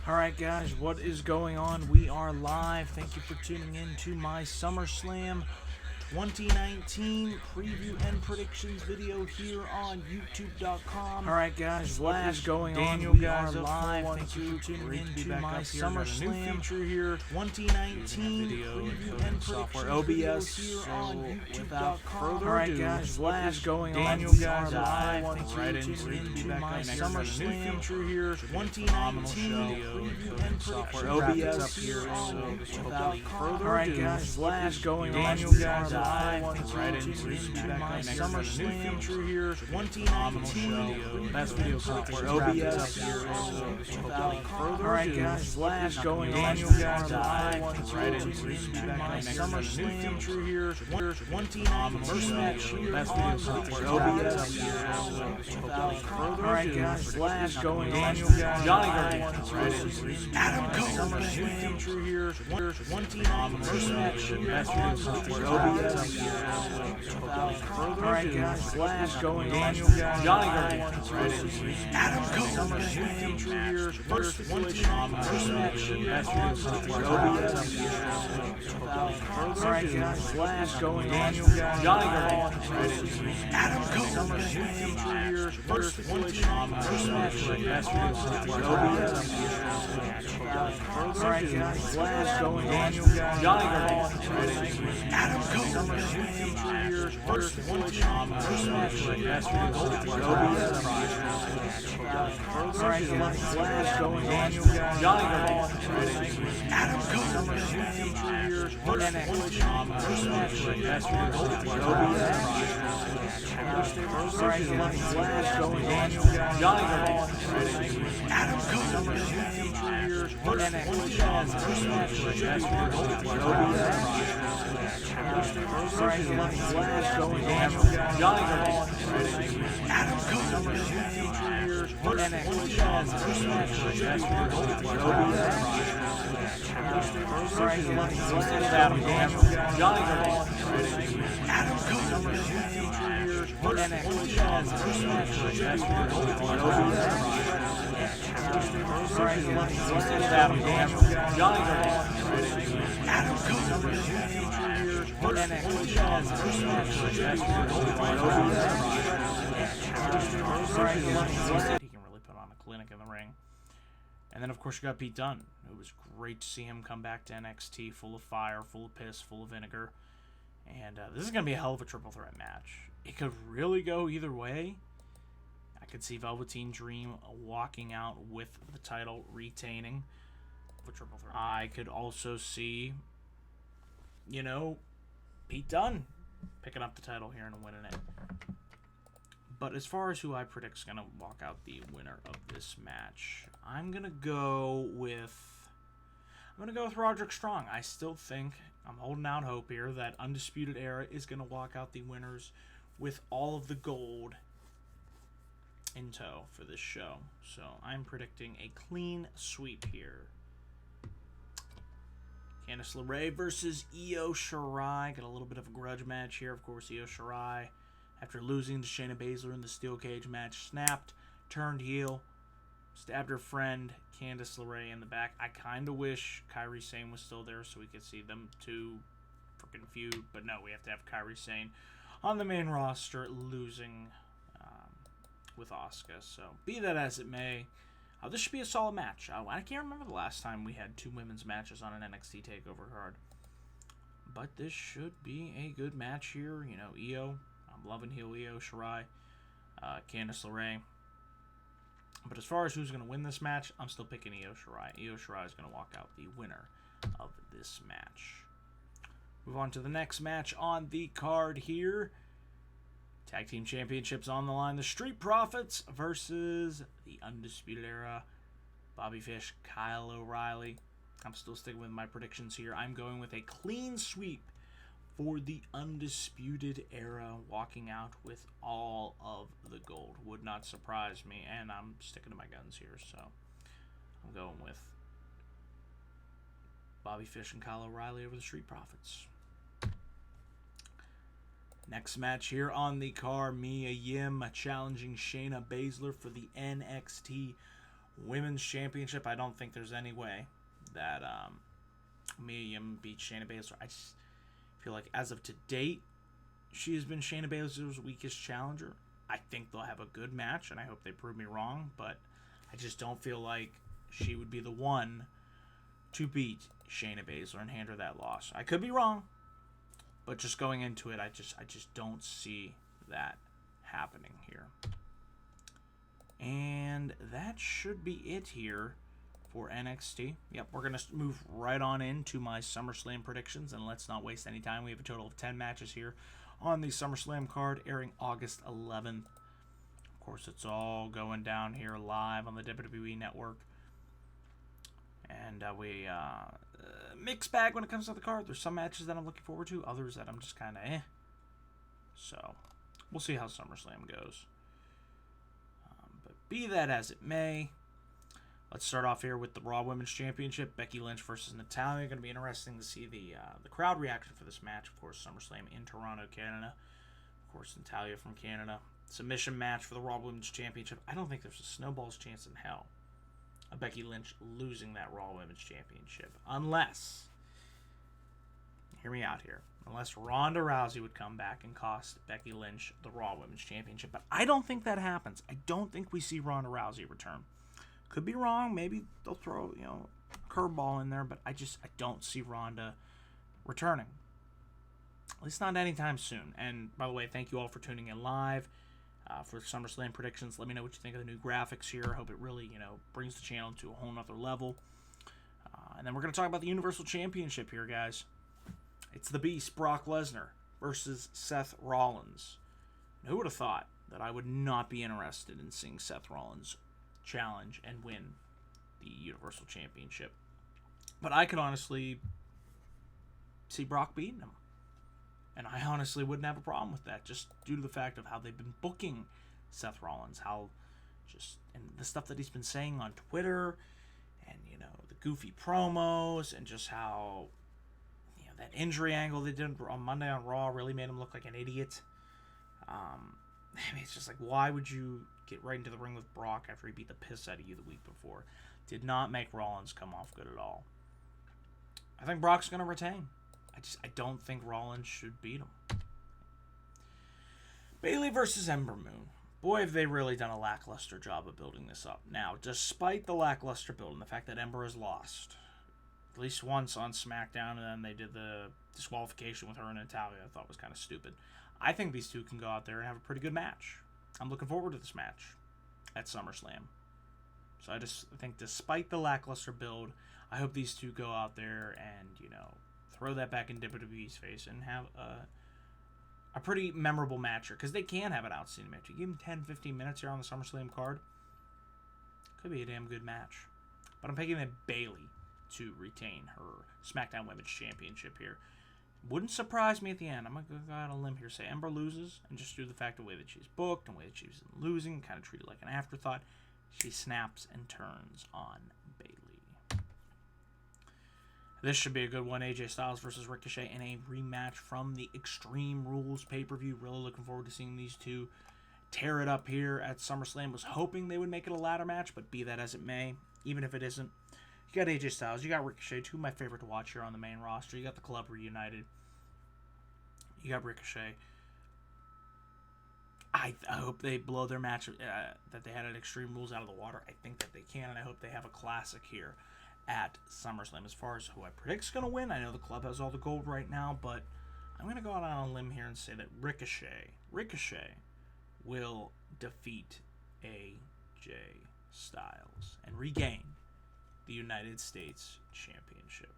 Alright guys, what is going on? We are live. Thank you for tuning in to my SummerSlam 2019 preview and predictions video here on YouTube.com. Alright guys, what is going on? We are live. Thank you for tuning in to my SummerSlam 2019 preview and predictions video here on YouTube.com. Alright guys, what is going on? We are live. Thank you for tuning in to my SummerSlam 2019 preview and predictions here on YouTube.com. Alright guys, what is going on? You guys live right into my SummerSlam here 2019 best video software OBS here. Alright guys, what is going on? You guys live right into my SummerSlam here 2019 first match best video software OBS here. Alright guys, what is going on? You guys live right into Adam Cole SummerSlam here 2019 first match best video software OBS. Alright guys, what is going on? You guys Adam Cole SummerSlam here first 2019 first match best video software OBS. Alright guys, what is going on? You guys Adam Cole SummerSlam here first 2019 first match best video software OBS. Alright guys, what is going on? You guys Adam Cole SummerSlam here first 2019 first match best video software OBS. Alright guys, what is going on? You guys Adam Cole SummerSlam here first NXT first match best video software OBS. Alright guys, what is going on? You guys Adam Cole SummerSlam here first NXT first match best video software OBS. Alright guys, what is going on? You guys Adam Cole SummerSlam here first NXT first match best video software OBS. Alright guys, what is Adam Cole Adam Cole SummerSlam here first NXT first match best video software OBS. Alright guys, what is Adam Cole Adam Cole SummerSlam here first NXT first match best video software OBS. Alright guys, what is he can really put on a clinic in the ring. And then, of course, you got Pete Dunne. It was great to see him come back to NXT full of fire, full of piss, full of vinegar. And this is going to be a hell of a triple threat match. It could really go either way. I could see Velveteen Dream walking out with the title, retaining the triple threat. I could also see, you know, Pete Dunne picking up the title here and winning it. But as far as who I predict is going to walk out the winner of this match, I'm going to go with Roderick Strong. I still think, I'm holding out hope here, that Undisputed Era is going to walk out the winners with all of the gold in tow for this show. So I'm predicting a clean sweep here. Candice LeRae versus Io Shirai. Got a little bit of a grudge match here. Of course, Io Shirai, after losing to Shayna Baszler in the steel cage match, snapped, turned heel, stabbed her friend Candice LeRae in the back. I kind of wish Kairi Sane was still there so we could see them two freaking feud. But no, we have to have Kairi Sane on the main roster losing with Asuka. So be that as it may, this should be a solid match. I can't remember the last time we had two women's matches on an NXT TakeOver card. But this should be a good match here. You know, Io, I'm loving heel Io Shirai, Candice LeRae. But as far as who's going to win this match, I'm still picking Io Shirai. Io Shirai is going to walk out the winner of this match. Move on to the next match on the card here. Tag Team Championships on the line. The Street Profits versus the Undisputed Era. Bobby Fish, Kyle O'Reilly. I'm still sticking with my predictions here. I'm going with a clean sweep for the Undisputed Era, walking out with all of the gold. Would not surprise me, and I'm sticking to my guns here, so I'm going with Bobby Fish and Kyle O'Reilly over the Street Profits. Next match here on the card, Mia Yim challenging Shayna Baszler for the NXT Women's Championship, I don't think there's any way that Mia Yim beats Shayna Baszler. I just feel like as of to date, she has been Shayna Baszler's weakest challenger. I think they'll have a good match, and I hope they prove me wrong, but I just don't feel like she would be the one to beat Shayna Baszler and hand her that loss. I could be wrong, but just going into it, I just don't see that happening here. And that should be it here for NXT. Yep, we're going to move right on into my SummerSlam predictions, and let's not waste any time. We have a total of 10 matches here on the SummerSlam card, airing August 11th. Of course, it's all going down here live on the WWE Network. And we mixed bag when it comes to the card. There's some matches that I'm looking forward to, others that I'm just kind of So, we'll see how SummerSlam goes. But be that as it may, let's start off here with the Raw Women's Championship. Becky Lynch versus Natalya. Going to be interesting to see the crowd reaction for this match. Of course, SummerSlam in Toronto, Canada. Of course, Natalya from Canada. Submission match for the Raw Women's Championship. I don't think there's a snowball's chance in hell of Becky Lynch losing that Raw Women's Championship. Unless, hear me out here, unless Ronda Rousey would come back and cost Becky Lynch the Raw Women's Championship. But I don't think that happens. I don't think we see Ronda Rousey return. Could be wrong. Maybe they'll throw, a curveball in there, but I don't see Ronda returning. At least not anytime soon. And by the way, thank you all for tuning in live for SummerSlam predictions. Let me know what you think of the new graphics here. I hope it really, brings the channel to a whole nother level. And then we're going to talk about the Universal Championship here, guys. It's the Beast, Brock Lesnar, versus Seth Rollins. And who would have thought that I would not be interested in seeing Seth Rollins challenge and win the Universal Championship? But I could honestly see Brock beating him. And I honestly wouldn't have a problem with that, just due to the fact of how they've been booking Seth Rollins, and the stuff that he's been saying on Twitter, and, the goofy promos, and just how, that injury angle they did on Monday on Raw really made him look like an idiot. It's just like, why would you get right into the ring with Brock after he beat the piss out of you the week before? Did not make Rollins come off good at all. I think Brock's going to retain. I don't think Rollins should beat him. Bayley versus Ember Moon. Boy, have they really done a lackluster job of building this up. Now, despite the lackluster build and the fact that Ember has lost at least once on SmackDown, and then they did the disqualification with her and Natalya, I thought was kind of stupid. I think these two can go out there and have a pretty good match. I'm looking forward to this match at SummerSlam. So I think despite the lackluster build, I hope these two go out there and, throw that back in WWE's face and have a pretty memorable match here. Because they can have an outstanding match. You give them 10, 15 minutes here on the SummerSlam card, could be a damn good match. But I'm picking that Bayley to retain her SmackDown Women's Championship here. Wouldn't surprise me at the end. I'm going to go out on a limb here, say Ember loses, and just due to the fact of the way that she's booked and the way that she's losing, kind of treated like an afterthought, she snaps and turns on Bayley. This should be a good one. AJ Styles versus Ricochet in a rematch from the Extreme Rules pay-per-view. Really looking forward to seeing these two tear it up here at SummerSlam. Was hoping they would make it a ladder match, but be that as it may, even if it isn't, you got AJ Styles, you got Ricochet, two of my favorite to watch here on the main roster. You got the club reunited. You got Ricochet. I hope they blow their match that they had at Extreme Rules out of the water. I think that they can, and I hope they have a classic here at SummerSlam. As far as who I predict is going to win, I know the club has all the gold right now, but I'm going to go out on a limb here and say that Ricochet will defeat AJ Styles and regain the United States Championship.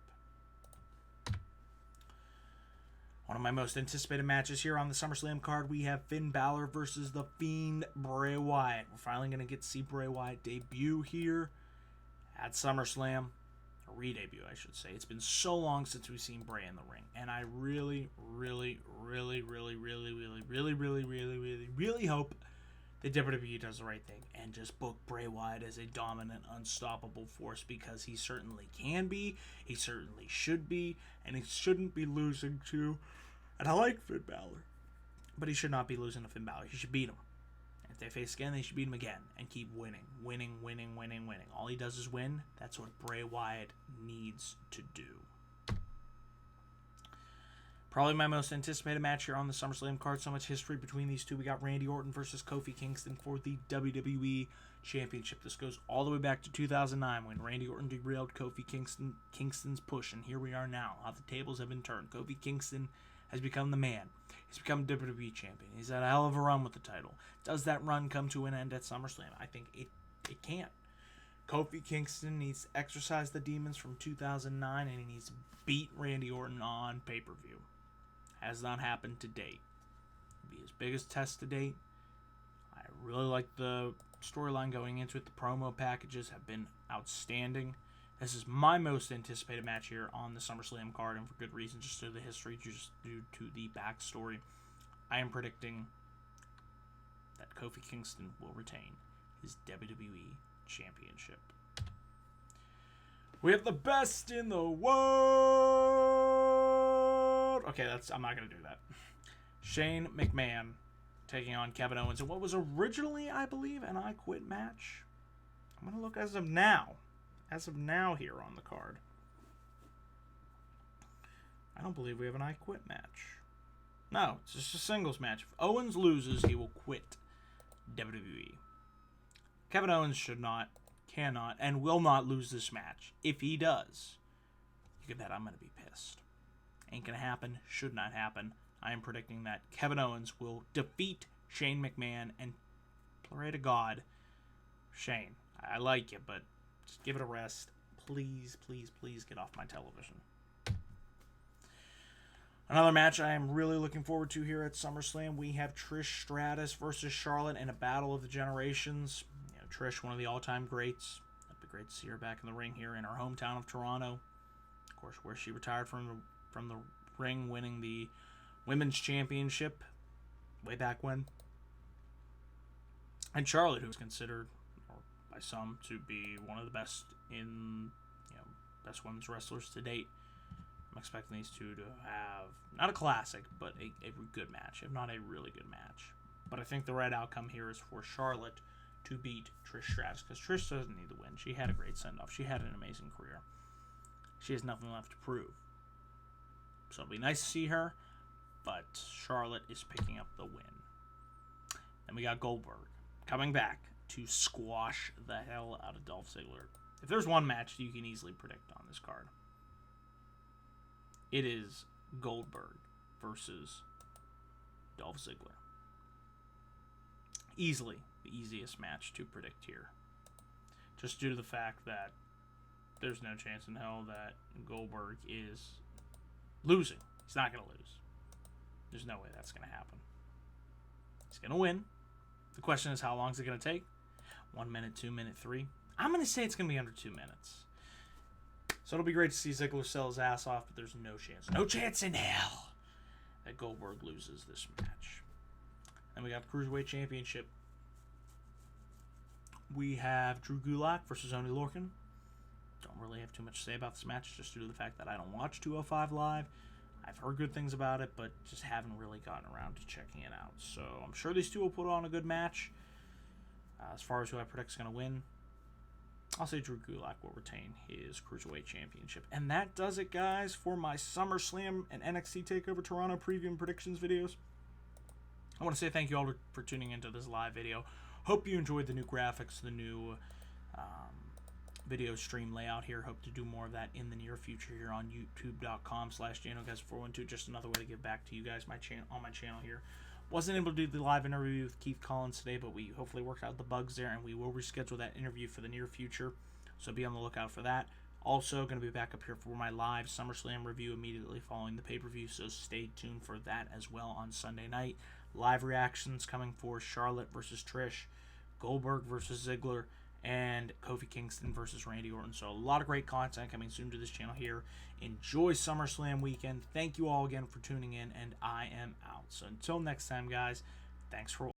One of my most anticipated matches here on the SummerSlam card, we have Finn Balor versus The Fiend Bray Wyatt. We're finally going to get to see Bray Wyatt debut here at SummerSlam. A re-debut, I should say. It's been so long since we've seen Bray in the ring. And I really hope that WWE does the right thing and just book Bray Wyatt as a dominant, unstoppable force, because he certainly can be, he certainly should be, and he shouldn't be losing to, and I like Finn Balor, but he should not be losing to Finn Balor. He should beat him. And If they face again, they should beat him again and keep winning. Winning. All he does is win. That's what Bray Wyatt needs to do. Probably my most anticipated match here on the SummerSlam card. So much history between these two. We got Randy Orton versus Kofi Kingston for the WWE Championship. This goes all the way back to 2009 when Randy Orton derailed Kofi Kingston's push. And here we are now. How the tables have been turned. Kofi Kingston has become the man. He's become WWE Champion. He's had a hell of a run with the title. Does that run come to an end at SummerSlam? I think it can't. Kofi Kingston needs to exorcise the demons from 2009 and he needs to beat Randy Orton on pay-per-view. Has not happened to date. It'll be his biggest test to date. I really like the storyline going into it. The promo packages have been outstanding. This is my most anticipated match here on the SummerSlam card, and for good reason, just due to the history, just due to the backstory. I am predicting that Kofi Kingston will retain his WWE Championship. We have the best in the world. Okay, I'm not going to do that. Shane McMahon taking on Kevin Owens in what was originally, I believe, an I Quit match. I'm going to look as of now. As of now here on the card. I don't believe we have an I Quit match. No, it's just a singles match. If Owens loses, he will quit WWE. Kevin Owens should not, cannot, and will not lose this match. If he does, you can bet I'm going to be pissed. Ain't going to happen. Should not happen. I am predicting that Kevin Owens will defeat Shane McMahon and pray to God, Shane, I like you, but just give it a rest. Please, please, please get off my television. Another match I am really looking forward to here at SummerSlam. We have Trish Stratus versus Charlotte in a battle of the generations. You know, Trish, one of the all-time greats. It'd be great to see her back in the ring here in her hometown of Toronto. Of course, where she retired from the ring, winning the Women's Championship way back when. And Charlotte, who's considered by some to be one of the best best women's wrestlers to date. I'm expecting these two to have not a classic, but a good match, if not a really good match. But I think the right outcome here is for Charlotte to beat Trish Stratus, because Trish doesn't need the win. She had a great send-off. She had an amazing career. She has nothing left to prove. So it'll be nice to see her, but Charlotte is picking up the win. Then we got Goldberg coming back to squash the hell out of Dolph Ziggler. If there's one match you can easily predict on this card, it is Goldberg versus Dolph Ziggler. Easily the easiest match to predict here. Just due to the fact that there's no chance in hell that Goldberg is losing. He's not going to lose. There's no way that's going to happen. He's going to win. The question is, how long is it going to take? 1 minute, 2 minute, 3. I'm going to say it's going to be under 2 minutes. So it'll be great to see Ziggler sell his ass off, but there's no chance in hell that Goldberg loses this match. Then we got the Cruiserweight Championship. We have Drew Gulak versus Oney Lorcan. Don't really have too much to say about this match, just due to the fact that I don't watch 205 Live. I've heard good things about it, but just haven't really gotten around to checking it out. So I'm sure these two will put on a good match. As far as who I predict is going to win, I'll say Drew Gulak will retain his Cruiserweight Championship. And that does it, guys, for my SummerSlam and NXT TakeOver Toronto preview and predictions videos. I want to say thank you all for tuning into this live video. Hope you enjoyed the new graphics, the new video stream layout here. Hope to do more of that in the near future here on youtube.com/JanoGuys412. Just another way to give back to you guys on my channel here. Wasn't able to do the live interview with Keith Collins today, but we hopefully worked out the bugs there, and we will reschedule that interview for the near future. So be on the lookout for that. Also, going to be back up here for my live SummerSlam review immediately following the pay-per-view, so stay tuned for that as well on Sunday night. Live reactions coming for Charlotte versus Trish, Goldberg versus Ziggler, and Kofi Kingston versus Randy Orton. So a lot of great content coming soon to this channel here. Enjoy SummerSlam weekend. Thank you all again for tuning in, and I am out. So until next time, guys, thanks for watching.